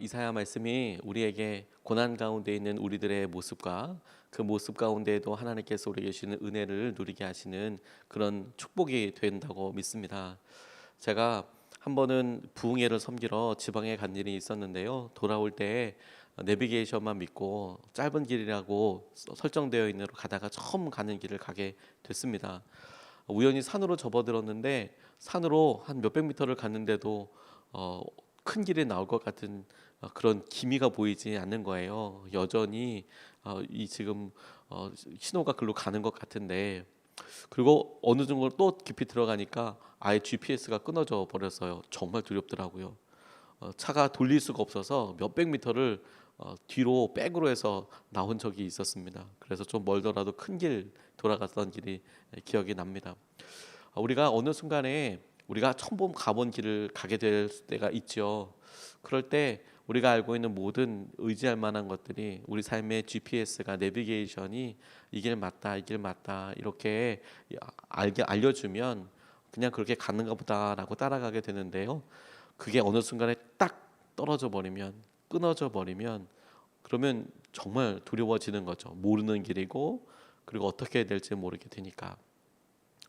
이사야 말씀이 우리에게 고난 가운데 있는 우리들의 모습과 그 모습 가운데에도 하나님께서 우리에게 주시는 은혜를 누리게 하시는 그런 축복이 된다고 믿습니다. 제가 한 번은 부흥회를 섬기러 지방에 간 일이 있었는데요. 돌아올 때 내비게이션만 믿고 짧은 길이라고 설정되어 있는 데로 가다가 처음 가는 길을 가게 됐습니다. 우연히 산으로 접어들었는데 산으로 한 몇백 미터를 갔는데도 큰 길에 나올 것 같은 그런 기미가 보이지 않는 거예요. 여전히 이 지금 신호가 글로 가는 것 같은데, 그리고 어느 정도 또 깊이 들어가니까 아예 GPS가 끊어져 버렸어요. 정말 두렵더라고요. 차가 돌릴 수가 없어서 몇백 미터를 뒤로 백으로 해서 나온 적이 있었습니다. 그래서 좀 멀더라도 큰 길 돌아갔던 길이 기억이 납니다. 우리가 어느 순간에 우리가 처음 가본 길을 가게 될 때가 있죠. 그럴 때 우리가 알고 있는 모든 의지할 만한 것들이 우리 삶의 GPS가 내비게이션이 이 길 맞다, 이 길 맞다 이렇게 알려주면 그냥 그렇게 가는가 보다라고 따라가게 되는데요. 그게 어느 순간에 딱 떨어져 버리면, 끊어져 버리면, 그러면 정말 두려워지는 거죠. 모르는 길이고, 그리고 어떻게 해야 될지 모르게 되니까.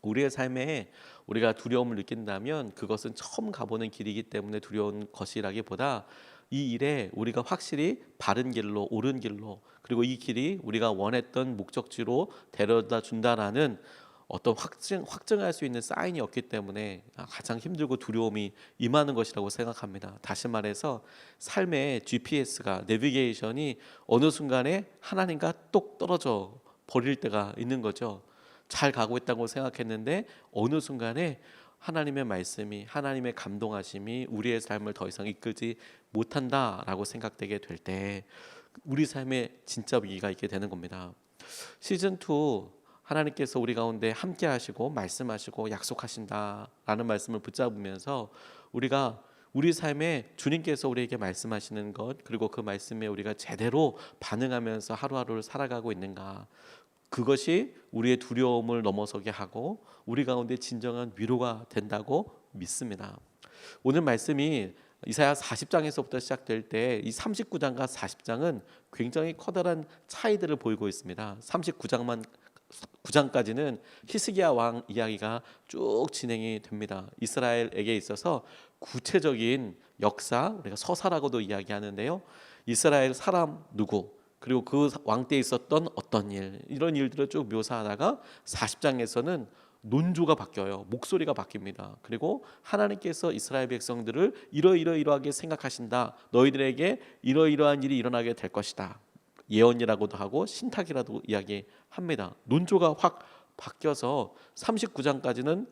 우리의 삶에 우리가 두려움을 느낀다면 그것은 처음 가보는 길이기 때문에 두려운 것이라기보다 이 일에 우리가 확실히 바른 길로, 옳은 길로, 그리고 이 길이 우리가 원했던 목적지로 데려다 준다라는 어떤 확증할 수 있는 사인이었기 때문에 가장 힘들고 두려움이 임하는 것이라고 생각합니다. 다시 말해서 삶의 GPS가, 내비게이션이 어느 순간에 하나님과 똑 떨어져 버릴 때가 있는 거죠. 잘 가고 있다고 생각했는데 어느 순간에 하나님의 말씀이, 하나님의 감동하심이 우리의 삶을 더 이상 이끌지 못한다라고 생각되게 될 때 우리 삶에 진짜 위기가 있게 되는 겁니다. 시즌 2 하나님께서 우리 가운데 함께 하시고 말씀하시고 약속하신다라는 말씀을 붙잡으면서 우리가 우리 삶에 주님께서 우리에게 말씀하시는 것, 그리고 그 말씀에 우리가 제대로 반응하면서 하루하루를 살아가고 있는가, 그것이 우리의 두려움을 넘어서게 하고 우리 가운데 진정한 위로가 된다고 믿습니다. 오늘 말씀이 이사야 40장에서부터 시작될 때 이 39장과 40장은 굉장히 커다란 차이들을 보이고 있습니다. 39장까지는 히스기야 왕 이야기가 쭉 진행이 됩니다. 이스라엘에게 있어서 구체적인 역사, 우리가 서사라고도 이야기하는데요. 이스라엘 사람 누구, 그리고 그 왕 때 있었던 어떤 일, 이런 일들을 쭉 묘사하다가 40장에서는 논조가 바뀌어요. 목소리가 바뀝니다. 그리고 하나님께서 이스라엘 백성들을 이러이러하게 생각하신다. 너희들에게 이러이러한 일이 일어나게 될 것이다. 예언이라고도 하고 신탁이라도 이야기합니다. 논조가 확 바뀌어서 39장까지는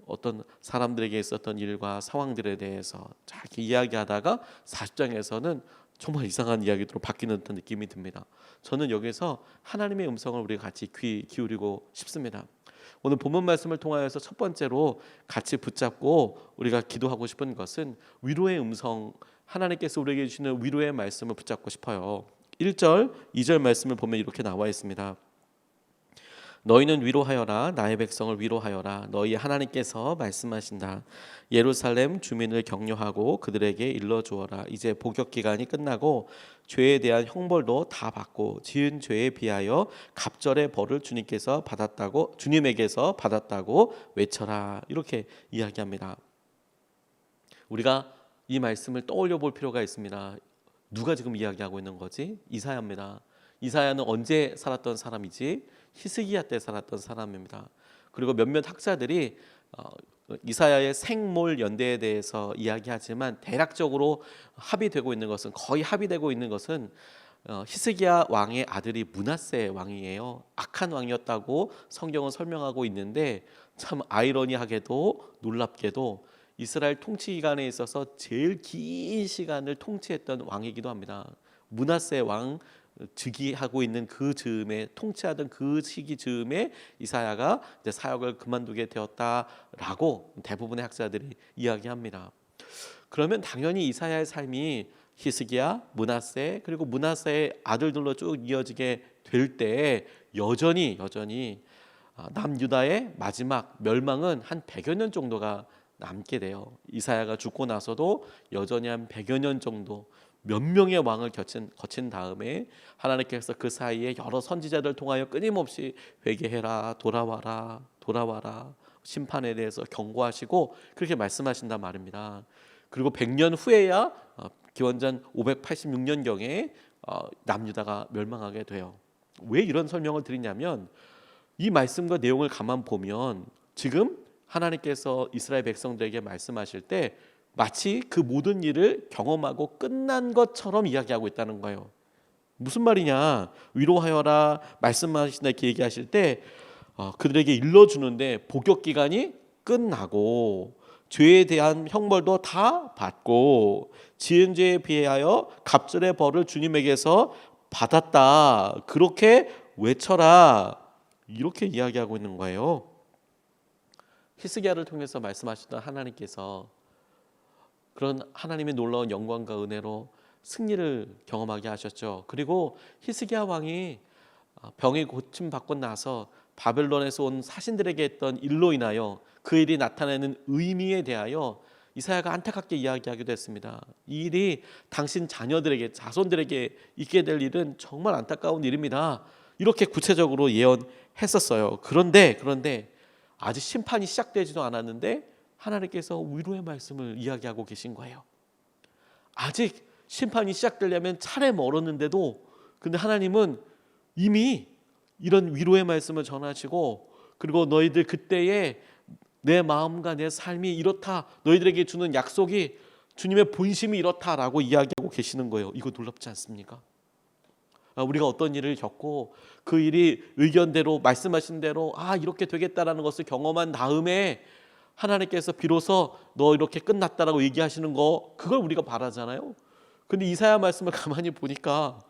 어떤 사람들에게 있었던 일과 상황들에 대해서 잘 이야기하다가 40장에서는 정말 이상한 이야기로 바뀌는 듯한 느낌이 듭니다. 저는 여기서 하나님의 음성을 우리 같이 귀 기울이고 싶습니다. 오늘 본문 말씀을 통하여서 첫 번째로 같이 붙잡고 우리가 기도하고 싶은 것은 위로의 음성, 하나님께서 우리에게 주시는 위로의 말씀을 붙잡고 싶어요. 1절, 2절 말씀을 보면 이렇게 나와 있습니다. 너희는 위로하여라, 나의 백성을 위로하여라. 너희 하나님께서 말씀하신다. 예루살렘 주민을 격려하고 그들에게 일러주어라. 이제 복역 기간이 끝나고 죄에 대한 형벌도 다 받고 지은 죄에 비하여 갑절의 벌을 주님에게서 받았다고 외쳐라. 이렇게 이야기합니다. 우리가 이 말씀을 떠올려 볼 필요가 있습니다. 누가 지금 이야기하고 있는 거지? 이사야입니다. 이사야는 언제 살았던 사람이지? 히스기야 때 살았던 사람입니다. 그리고 몇몇 학자들이 이사야의 생몰 연대에 대해서 이야기하지만 대략적으로 거의 합의되고 있는 것은 히스기야 왕의 아들이 므낫세 왕이에요. 악한 왕이었다고 성경은 설명하고 있는데 참 아이러니하게도 놀랍게도 이스라엘 통치 기간에 있어서 제일 긴 시간을 통치했던 왕이기도 합니다. 므낫세 왕 즉위하고 있는 그 즈음에, 통치하던 그 시기 즈음에 이사야가 이제 사역을 그만두게 되었다라고 대부분의 학자들이 이야기합니다. 그러면 당연히 이사야의 삶이 히스기야, 므낫세, 그리고 므낫세의 아들들로 쭉 이어지게 될 때 여전히 남유다의 마지막 멸망은 한 100여 년 정도가 남게 돼요. 이사야가 죽고 나서도 여전히 한 100여 년 정도 몇 명의 왕을 거친 다음에 하나님께서 그 사이에 여러 선지자들 통하여 끊임없이 회개해라, 돌아와라, 돌아와라, 심판에 대해서 경고하시고 그렇게 말씀하신단 말입니다. 그리고 100년 후에야 기원전 586년경에 남유다가 멸망하게 돼요. 왜 이런 설명을 드리냐면 이 말씀과 내용을 가만 보면 지금 하나님께서 이스라엘 백성들에게 말씀하실 때 마치 그 모든 일을 경험하고 끝난 것처럼 이야기하고 있다는 거예요. 무슨 말이냐? 위로하여라 말씀하신다 이렇게 얘기하실 때 그들에게 일러주는데 복역 기간이 끝나고 죄에 대한 형벌도 다 받고 지은 죄에 비하여 갑절의 벌을 주님에게서 받았다. 그렇게 외쳐라. 이렇게 이야기하고 있는 거예요. 히스기야를 통해서 말씀하시던 하나님께서 그런 하나님의 놀라운 영광과 은혜로 승리를 경험하게 하셨죠. 그리고 히스기야 왕이 병이 고침받고 나서 바벨론에서 온 사신들에게 했던 일로 인하여 그 일이 나타내는 의미에 대하여 이사야가 안타깝게 이야기하기도 했습니다. 이 일이 당신 자녀들에게 자손들에게 있게 될 일은 정말 안타까운 일입니다. 이렇게 구체적으로 예언했었어요. 그런데 아직 심판이 시작되지도 않았는데 하나님께서 위로의 말씀을 이야기하고 계신 거예요. 아직 심판이 시작되려면 차례 멀었는데도 근데 하나님은 이미 이런 위로의 말씀을 전하시고 그리고 너희들 그때에 내 마음과 내 삶이 이렇다, 너희들에게 주는 약속이 주님의 본심이 이렇다라고 이야기하고 계시는 거예요. 이거 놀랍지 않습니까? 우리가 어떤 일을 겪고 그 일이 의견대로 말씀하신 대로 이렇게 되겠다라는 것을 경험한 다음에 하나님께서 비로소 너 이렇게 끝났다라고 얘기하시는 거, 그걸 우리가 바라잖아요. 근데 이사야 말씀을 가만히 보니까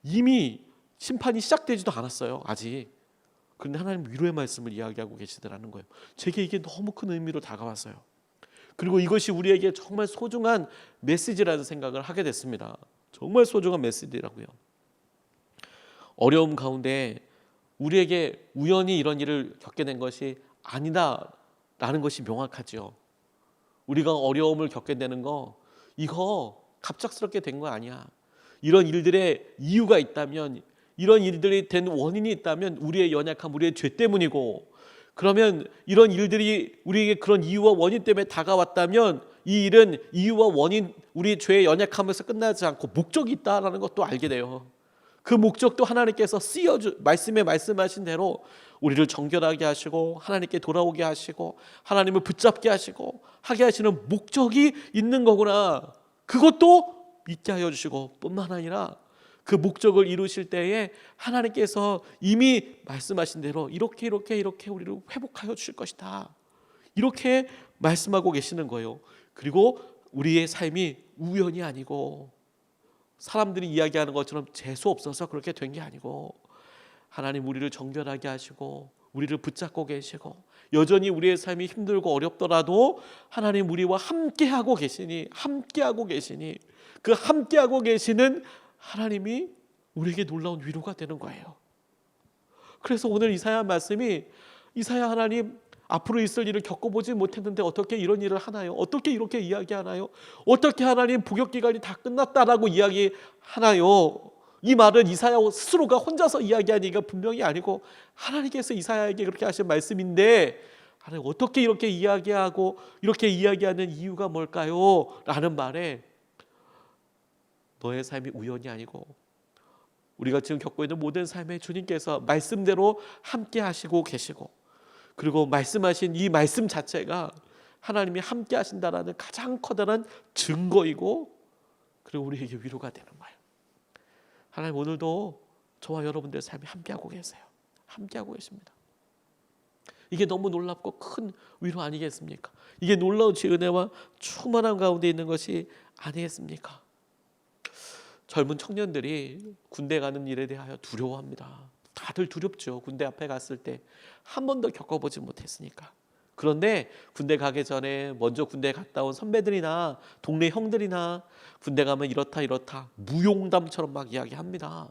이미 심판이 시작되지도 않았어요. 아직. 그런데 하나님 위로의 말씀을 이야기하고 계시더라는 거예요. 제게 이게 너무 큰 의미로 다가왔어요. 그리고 이것이 우리에게 정말 소중한 메시지라는 생각을 하게 됐습니다. 정말 소중한 메시지라고요. 어려움 가운데 우리에게 우연히 이런 일을 겪게 된 것이 아니다라는 것이 명확하죠. 우리가 어려움을 겪게 되는 거 이거 갑작스럽게 된 거 아니야. 이런 일들의 이유가 있다면, 이런 일들이 된 원인이 있다면 우리의 연약함, 우리의 죄 때문이고, 그러면 이런 일들이 우리에게 그런 이유와 원인 때문에 다가왔다면 이 일은 이유와 원인, 우리의 죄의 연약함에서 끝나지 않고 목적이 있다라는 것도 알게 돼요. 그 목적도 하나님께서 말씀에 말씀하신 대로 우리를 정결하게 하시고 하나님께 돌아오게 하시고 하나님을 붙잡게 하시고 하게 하시는 목적이 있는 거구나. 그것도 믿게 하여 주시고 뿐만 아니라 그 목적을 이루실 때에 하나님께서 이미 말씀하신 대로 이렇게 우리를 회복하여 주실 것이다. 이렇게 말씀하고 계시는 거예요. 그리고 우리의 삶이 우연이 아니고 사람들이 이야기하는 것처럼 재수 없어서 그렇게 된 게 아니고 하나님 우리를 정결하게 하시고 우리를 붙잡고 계시고 여전히 우리의 삶이 힘들고 어렵더라도 하나님 우리와 함께하고 계시니 그 함께하고 계시는 하나님이 우리에게 놀라운 위로가 되는 거예요. 그래서 오늘 이사야 말씀이 이사야 하나님 앞으로 있을 일을 겪어보지 못했는데 어떻게 이런 일을 하나요? 어떻게 이렇게 이야기하나요? 어떻게 하나님 복역기간이 다 끝났다라고 이야기하나요? 이 말은 이사야 스스로가 혼자서 이야기한 얘기가 분명히 아니고 하나님께서 이사야에게 그렇게 하신 말씀인데 하나님 어떻게 이렇게 이야기하고 이렇게 이야기하는 이유가 뭘까요? 라는 말에 너의 삶이 우연이 아니고 우리가 지금 겪고 있는 모든 삶에 주님께서 말씀대로 함께 하시고 계시고 그리고 말씀하신 이 말씀 자체가 하나님이 함께 하신다라는 가장 커다란 증거이고 그리고 우리에게 위로가 되는 거예요. 하나님 오늘도 저와 여러분들의 삶이 함께하고 계세요. 함께하고 계십니다. 이게 너무 놀랍고 큰 위로 아니겠습니까? 이게 놀라운 주의 은혜와 충만함 가운데 있는 것이 아니겠습니까? 젊은 청년들이 군대 가는 일에 대하여 두려워합니다. 다들 두렵죠. 군대 앞에 갔을 때 한 번도 겪어보지 못했으니까. 그런데 군대 가기 전에 먼저 군대 갔다 온 선배들이나 동네 형들이나 군대 가면 이렇다 무용담처럼 막 이야기합니다.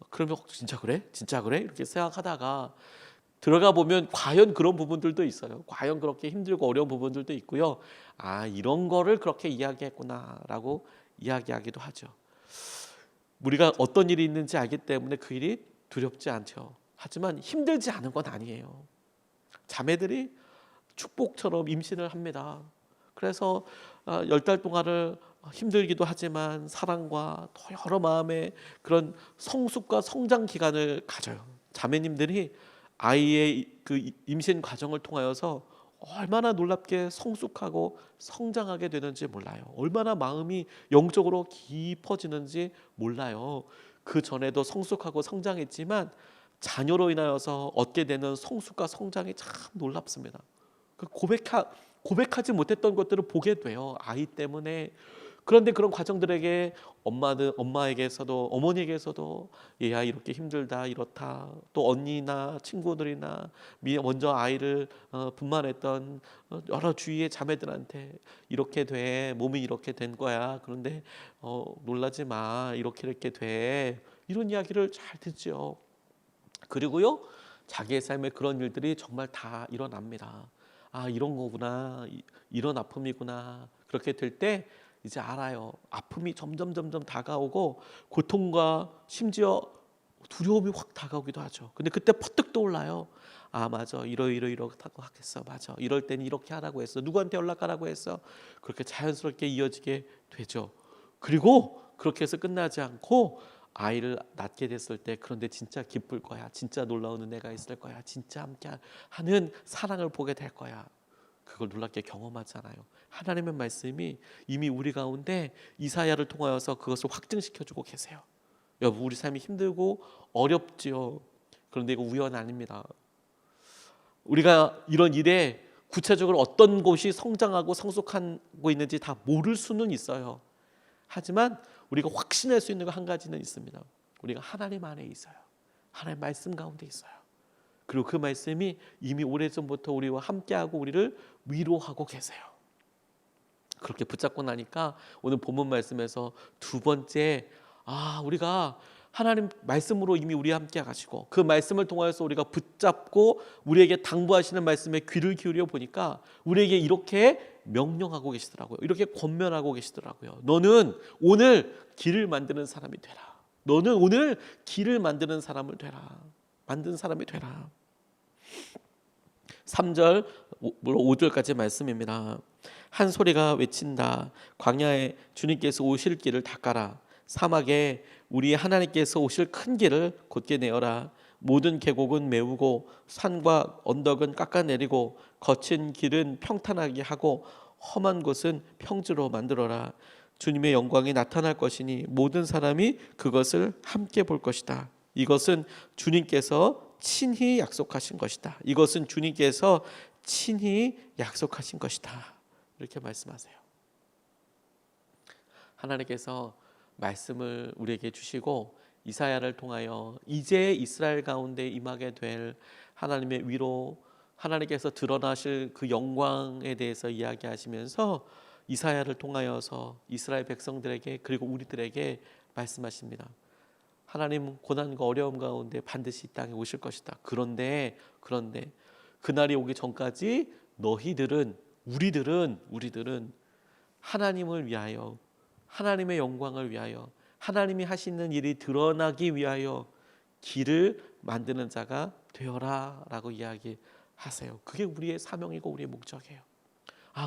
그러면 진짜 그래? 진짜 그래? 이렇게 생각하다가 들어가 보면 과연 그런 부분들도 있어요. 과연 그렇게 힘들고 어려운 부분들도 있고요. 이런 거를 그렇게 이야기했구나라고 이야기하기도 하죠. 우리가 어떤 일이 있는지 알기 때문에 그 일이 두렵지 않죠. 하지만 힘들지 않은 건 아니에요. 자매들이 축복처럼 임신을 합니다. 그래서 10달 동안을 힘들기도 하지만 사랑과 더 여러 마음의 그런 성숙과 성장 기간을 가져요. 자매님들이 아이의 그 임신 과정을 통하여서 얼마나 놀랍게 성숙하고 성장하게 되는지 몰라요. 얼마나 마음이 영적으로 깊어지는지 몰라요. 그 전에도 성숙하고 성장했지만 자녀로 인하여서 얻게 되는 성숙과 성장이 참 놀랍습니다. 고백하지 못했던 것들을 보게 돼요. 아이 때문에. 그런데 그런 과정들에게 엄마에게서도 어머니에게서도 얘야 이렇게 힘들다 이렇다, 또 언니나 친구들이나 먼저 아이를 분만했던 여러 주위의 자매들한테 이렇게 돼, 몸이 이렇게 된 거야. 그런데 놀라지 마, 이렇게 돼, 이런 이야기를 잘 듣죠. 그리고요, 자기의 삶에 그런 일들이 정말 다 일어납니다. 아, 이런 거구나, 이런 아픔이구나. 그렇게 될 때 이제 알아요. 아픔이 점점 다가오고 고통과 심지어 두려움이 확 다가오기도 하죠. 근데 그때 퍼뜩 떠올라요. 아, 맞아, 이렇다고 하겠어. 맞아, 이럴 때는 이렇게 하라고 했어. 누구한테 연락하라고 했어. 그렇게 자연스럽게 이어지게 되죠. 그리고 그렇게 해서 끝나지 않고 아이를 낳게 됐을 때, 그런데 진짜 기쁠 거야. 진짜 놀라운 은혜가 있을 거야. 진짜 함께 하는 사랑을 보게 될 거야. 그걸 놀랍게 경험하잖아요. 하나님의 말씀이 이미 우리 가운데 이사야를 통하여서 그것을 확증시켜주고 계세요. 여러분, 우리 삶이 힘들고 어렵지요. 그런데 이거 우연 아닙니다. 우리가 이런 일에 구체적으로 어떤 곳이 성장하고 성숙하고 있는지 다 모를 수는 있어요. 하지만 우리가 확신할 수 있는 거 한 가지는 있습니다. 우리가 하나님 안에 있어요. 하나님 말씀 가운데 있어요. 그리고 그 말씀이 이미 오래전부터 우리와 함께하고 우리를 위로하고 계세요. 그렇게 붙잡고 나니까 오늘 본문 말씀에서 두 번째, 우리가 하나님 말씀으로 이미 우리와 함께 가시고 그 말씀을 통해서 우리가 붙잡고 우리에게 당부하시는 말씀에 귀를 기울여 보니까 우리에게 이렇게 명령하고 계시더라고요. 이렇게 권면하고 계시더라고요. 너는 오늘 길을 만드는 사람이 되라. 너는 오늘 길을 만드는 사람을 되라. 만든 사람이 되라. 3절 물론 5절까지 말씀입니다. 한 소리가 외친다. 광야에 주님께서 오실 길을 닦아라. 사막에 우리 하나님께서 오실 큰 길을 곧게 내어라. 모든 계곡은 메우고 산과 언덕은 깎아내리고 거친 길은 평탄하게 하고 험한 곳은 평지로 만들어라. 주님의 영광이 나타날 것이니 모든 사람이 그것을 함께 볼 것이다. 이것은 주님께서 친히 약속하신 것이다. 이것은 주님께서 친히 약속하신 것이다. 이렇게 말씀하세요. 하나님께서 말씀을 우리에게 주시고 이사야를 통하여 이제 이스라엘 가운데 임하게 될 하나님의 위로, 하나님께서 드러나실 그 영광에 대해서 이야기하시면서 이사야를 통하여서 이스라엘 백성들에게 그리고 우리들에게 말씀하십니다. 하나님 고난과 어려움 가운데 반드시 이 땅에 오실 것이다. 그런데 그날이 오기 전까지 우리들은 하나님을 위하여, 하나님의 영광을 위하여, 하나님이 하시는 일이 드러나기 위하여 길을 만드는 자가 되어라 라고 이야기하세요. 그게 우리의 사명이고 우리의 목적이에요.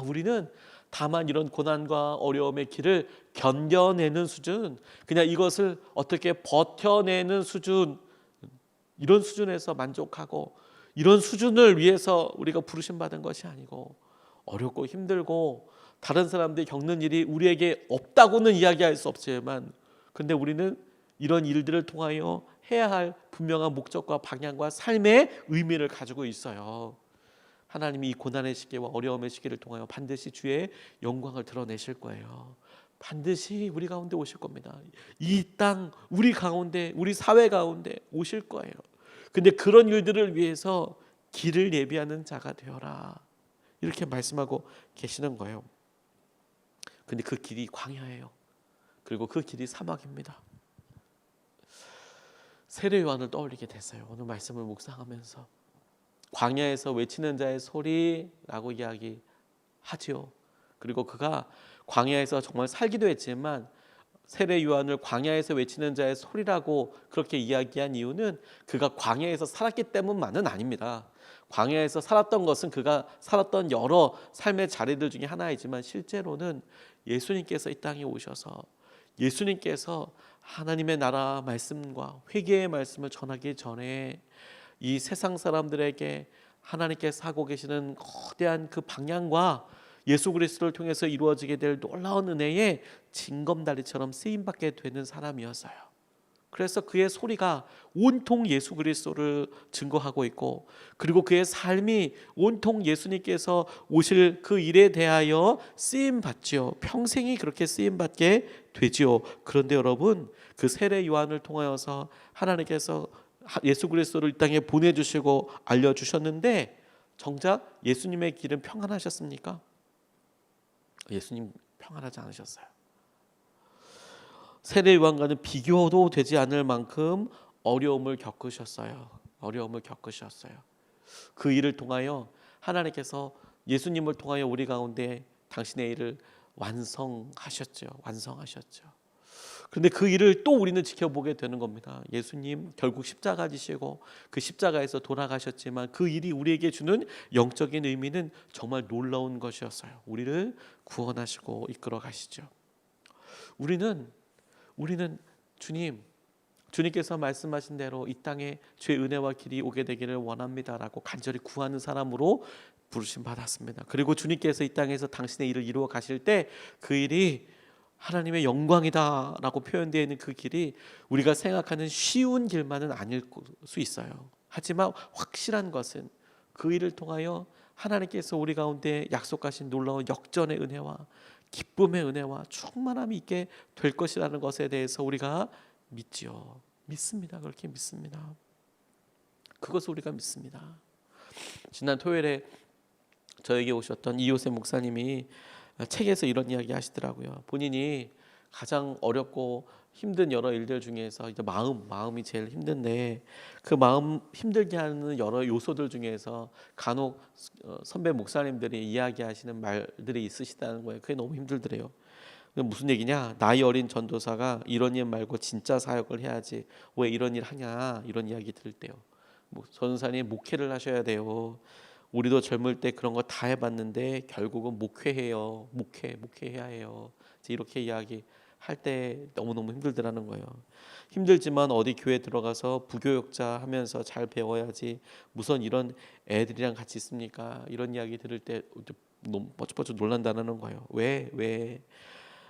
우리는 다만 이런 고난과 어려움의 길을 견뎌내는 수준, 그냥 이것을 어떻게 버텨내는 수준, 이런 수준에서 만족하고 이런 수준을 위해서 우리가 부르심 받은 것이 아니고, 어렵고 힘들고 다른 사람들이 겪는 일이 우리에게 없다고는 이야기할 수 없지만, 근데 우리는 이런 일들을 통하여 해야 할 분명한 목적과 방향과 삶의 의미를 가지고 있어요. 하나님이 이 고난의 시기와 어려움의 시기를 통하여 반드시 주의 영광을 드러내실 거예요. 반드시 우리 가운데 오실 겁니다. 이 땅, 우리 가운데, 우리 사회 가운데 오실 거예요. 근데 그런 일들을 위해서 길을 예비하는 자가 되어라, 이렇게 말씀하고 계시는 거예요. 근데 그 길이 광야예요. 그리고 그 길이 사막입니다. 세례 요한을 떠올리게 됐어요. 오늘 말씀을 묵상하면서 광야에서 외치는 자의 소리라고 이야기하지요. 그리고 그가 광야에서 정말 살기도 했지만 세례 요한을 광야에서 외치는 자의 소리라고 그렇게 이야기한 이유는 그가 광야에서 살았기 때문만은 아닙니다. 광야에서 살았던 것은 그가 살았던 여러 삶의 자리들 중에 하나이지만 실제로는 예수님께서 이 땅에 오셔서 예수님께서 하나님의 나라 말씀과 회개의 말씀을 전하기 전에 이 세상 사람들에게 하나님께서 하고 계시는 거대한 그 방향과 예수 그리스도를 통해서 이루어지게 될 놀라운 은혜의 징검다리처럼 쓰임받게 되는 사람이었어요. 그래서 그의 소리가 온통 예수 그리스도를 증거하고 있고, 그리고 그의 삶이 온통 예수님께서 오실 그 일에 대하여 쓰임받지요. 평생이 그렇게 쓰임받게 되지요. 그런데 여러분, 그 세례 요한을 통하여서 하나님께서 예수 그리스도를 이 땅에 보내주시고 알려주셨는데, 정작 예수님의 길은 평안하셨습니까? 예수님 평안하지 않으셨어요. 세례 요한과는 비교도 되지 않을 만큼 어려움을 겪으셨어요. 어려움을 겪으셨어요. 그 일을 통하여 하나님께서 예수님을 통하여 우리 가운데 당신의 일을 완성하셨죠. 완성하셨죠. 그런데 그 일을 또 우리는 지켜보게 되는 겁니다. 예수님 결국 십자가 지시고 그 십자가에서 돌아가셨지만 그 일이 우리에게 주는 영적인 의미는 정말 놀라운 것이었어요. 우리를 구원하시고 이끌어 가시죠. 우리는 주님께서 말씀하신 대로 이 땅에 죄 은혜와 길이 오게 되기를 원합니다라고 간절히 구하는 사람으로 부르심 받았습니다. 그리고 주님께서 이 땅에서 당신의 일을 이루어 가실 때 그 일이 하나님의 영광이다라고 표현되어 있는 그 길이 우리가 생각하는 쉬운 길만은 아닐 수 있어요. 하지만 확실한 것은 그 일을 통하여 하나님께서 우리 가운데 약속하신 놀라운 역전의 은혜와 기쁨의 은혜와 충만함이 있게 될 것이라는 것에 대해서 우리가 믿지요. 믿습니다. 그렇게 믿습니다. 그것을 우리가 믿습니다. 지난 토요일에 저에게 오셨던 이효세 목사님이 책에서 이런 이야기 하시더라고요. 본인이 가장 어렵고 힘든 여러 일들 중에서 이제 마음이 제일 힘든데, 그 마음 힘들게 하는 여러 요소들 중에서 간혹 선배 목사님들이 이야기하시는 말들이 있으시다는 거예요. 그게 너무 힘들더래요. 무슨 얘기냐? 나이 어린 전도사가 이런 일 말고 진짜 사역을 해야지 왜 이런 일 하냐, 이런 이야기 들을 때요. 전도사님 목회를 하셔야 돼요. 우리도 젊을 때 그런 거 다 해봤는데 결국은 목회해요. 목회해야 해요. 이렇게 이야기할 때 너무너무 힘들더라는 거예요. 힘들지만 어디 교회 들어가서 부교육자 하면서 잘 배워야지 무슨 이런 애들이랑 같이 있습니까? 이런 이야기 들을 때 너무 뻐쩍뻐쩍 놀란다는 거예요. 왜?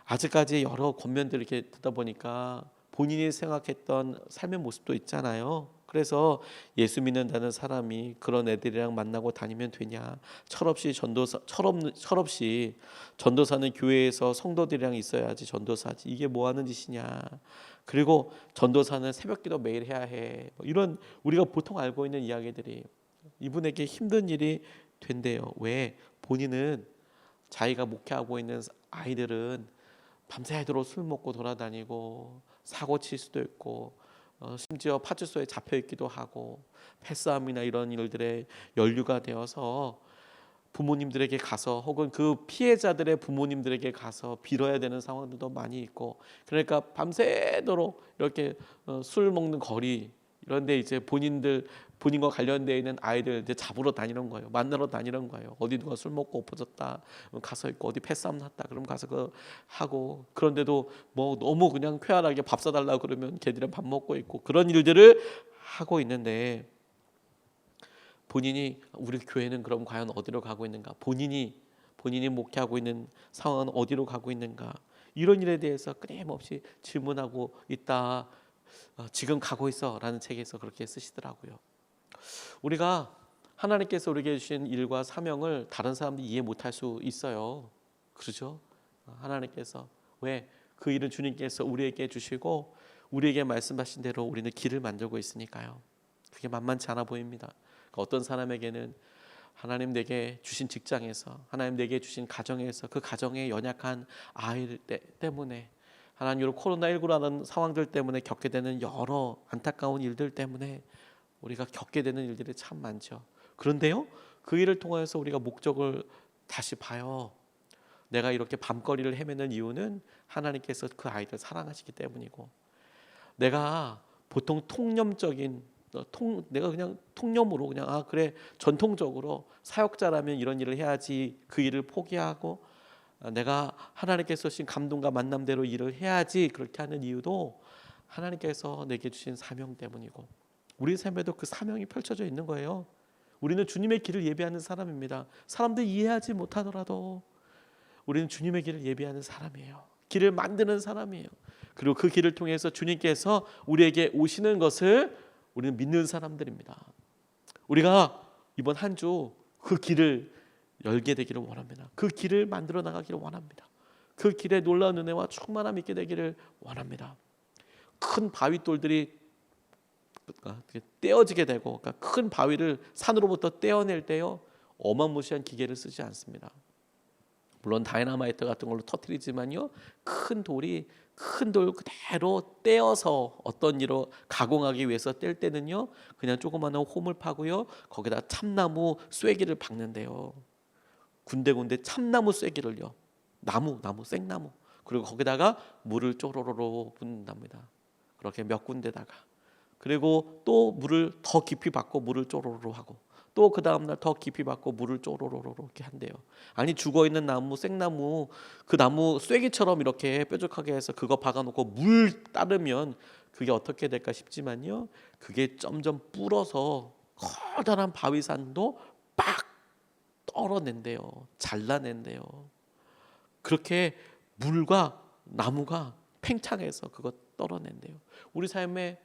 아직까지 여러 권면들 이렇게 듣다 보니까 본인이 생각했던 삶의 모습도 있잖아요. 그래서 예수 믿는다는 사람이 그런 애들이랑 만나고 다니면 되냐? 철없이 전도사는 교회에서 성도들이랑 있어야지 전도사지. 이게 뭐 하는 짓이냐? 그리고 전도사는 새벽기도 매일 해야 해. 이런 우리가 보통 알고 있는 이야기들이 이분에게 힘든 일이 된대요. 왜? 본인은 자기가 목회하고 있는 아이들은 밤새도록 술 먹고 돌아다니고 사고 칠 수도 있고 심지어 파출소에 잡혀 있기도 하고 패싸움이나 이런 일들에 연루가 되어서 부모님들에게 가서 혹은 그 피해자들의 부모님들에게 가서 빌어야 되는 상황들도 많이 있고, 그러니까 밤새도록 이렇게 술 먹는 거리 이런데 이제 본인과 관련되어 있는 아이들 이제 잡으러 다니는 거예요. 만나러 다니는 거예요. 어디 누가 술 먹고 엎어졌다 가서 있고, 어디 패싸움 났다 그럼 가서 그 하고, 그런데도 뭐 너무 그냥 쾌활하게 밥 사달라고 그러면 걔들은 밥 먹고 있고, 그런 일들을 하고 있는데 본인이 우리 교회는 그럼 과연 어디로 가고 있는가? 본인이 목회하고 있는 상황은 어디로 가고 있는가? 이런 일에 대해서 끊임없이 질문하고 있다. 지금 가고 있어라는 책에서 그렇게 쓰시더라고요. 우리가 하나님께서 우리에게 주신 일과 사명을 다른 사람들이 이해 못할 수 있어요. 그렇죠? 하나님께서 왜 그 일은 주님께서 우리에게 주시고 우리에게 말씀하신 대로 우리는 길을 만들고 있으니까요. 그게 만만치 않아 보입니다. 어떤 사람에게는 하나님 내게 주신 직장에서, 하나님 내게 주신 가정에서, 그 가정의 연약한 아이들 때문에, 하나님 이런 코로나19라는 상황들 때문에 겪게 되는 여러 안타까운 일들 때문에 우리가 겪게 되는 일들이 참 많죠. 그런데요, 그 일을 통해서 우리가 목적을 다시 봐요. 내가 이렇게 밤거리를 헤매는 이유는 하나님께서 그 아이들 사랑하시기 때문이고, 내가 보통 통념적인 내가 그냥 통념으로 그냥 그래 전통적으로 사역자라면 이런 일을 해야지 그 일을 포기하고 내가 하나님께서 주신 감동과 만남대로 일을 해야지 그렇게 하는 이유도 하나님께서 내게 주신 사명 때문이고, 우리 삶에도 그 사명이 펼쳐져 있는 거예요. 우리는 주님의 길을 예비하는 사람입니다. 사람들이 이해하지 못하더라도 우리는 주님의 길을 예비하는 사람이에요. 길을 만드는 사람이에요. 그리고 그 길을 통해서 주님께서 우리에게 오시는 것을 우리는 믿는 사람들입니다. 우리가 이번 한 주 그 길을 열게 되기를 원합니다. 그 길을 만들어 나가기를 원합니다. 그 길에 놀라운 은혜와 충만함 있게 되기를 원합니다. 큰 바위돌들이 떼어지게 되고, 그러니까 큰 바위를 산으로부터 떼어낼 때요 어마무시한 기계를 쓰지 않습니다. 물론 다이너마이트 같은 걸로 터뜨리지만요, 큰 돌 그대로 떼어서 어떤 일로 가공하기 위해서 뗄 때는요 그냥 조그마한 홈을 파고요 거기다 참나무 쐐기를 박는데요. 군데군데 참나무 쐐기를요, 나무 생나무, 그리고 거기다가 물을 쪼로로로 붓는답니다. 그렇게 몇 군데다가, 그리고 또 물을 더 깊이 받고 물을 쪼로로 하고, 또 그 다음날 더 깊이 받고 물을 쪼로로로 이렇게 한대요. 아니 죽어있는 나무 생나무 그 나무 쐐기처럼 이렇게 뾰족하게 해서 그거 박아놓고 물 따르면 그게 어떻게 될까 싶지만요, 그게 점점 불어서 커다란 바위산도 빡 떨어낸대요. 잘라낸대요. 그렇게 물과 나무가 팽창해서 그거 떨어낸대요. 우리 삶에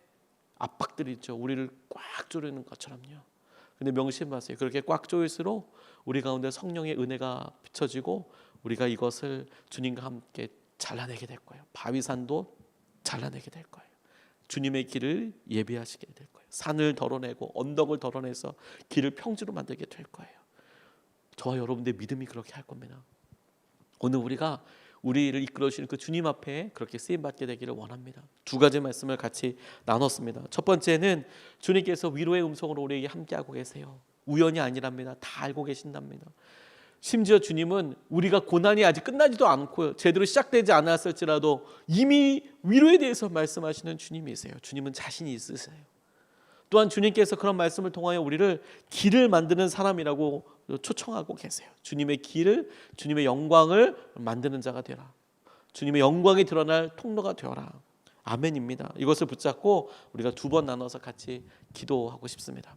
압박들이 있죠. 우리를 꽉 조르는 것처럼요. 근데 명심하세요. 그렇게 꽉 조일수록 우리 가운데 성령의 은혜가 비춰지고 우리가 이것을 주님과 함께 잘라내게 될 거예요. 바위산도 잘라내게 될 거예요. 주님의 길을 예비하시게 될 거예요. 산을 덜어내고 언덕을 덜어내서 길을 평지로 만들게 될 거예요. 저와 여러분들의 믿음이 그렇게 할 겁니다. 오늘 우리가 우리를 이끌어주시는 그 주님 앞에 그렇게 쓰임받게 되기를 원합니다. 두 가지 말씀을 같이 나눴습니다. 첫 번째는 주님께서 위로의 음성으로 우리에게 함께하고 계세요. 우연이 아니랍니다. 다 알고 계신답니다. 심지어 주님은 우리가 고난이 아직 끝나지도 않고 제대로 시작되지 않았을지라도 이미 위로에 대해서 말씀하시는 주님이세요. 주님은 자신이 있으세요. 또한 주님께서 그런 말씀을 통하여 우리를 길을 만드는 사람이라고 초청하고 계세요. 주님의 길을, 주님의 영광을 만드는 자가 되라. 주님의 영광이 드러날 통로가 되어라. 아멘입니다. 이것을 붙잡고 우리가 두 번 나눠서 같이 기도하고 싶습니다.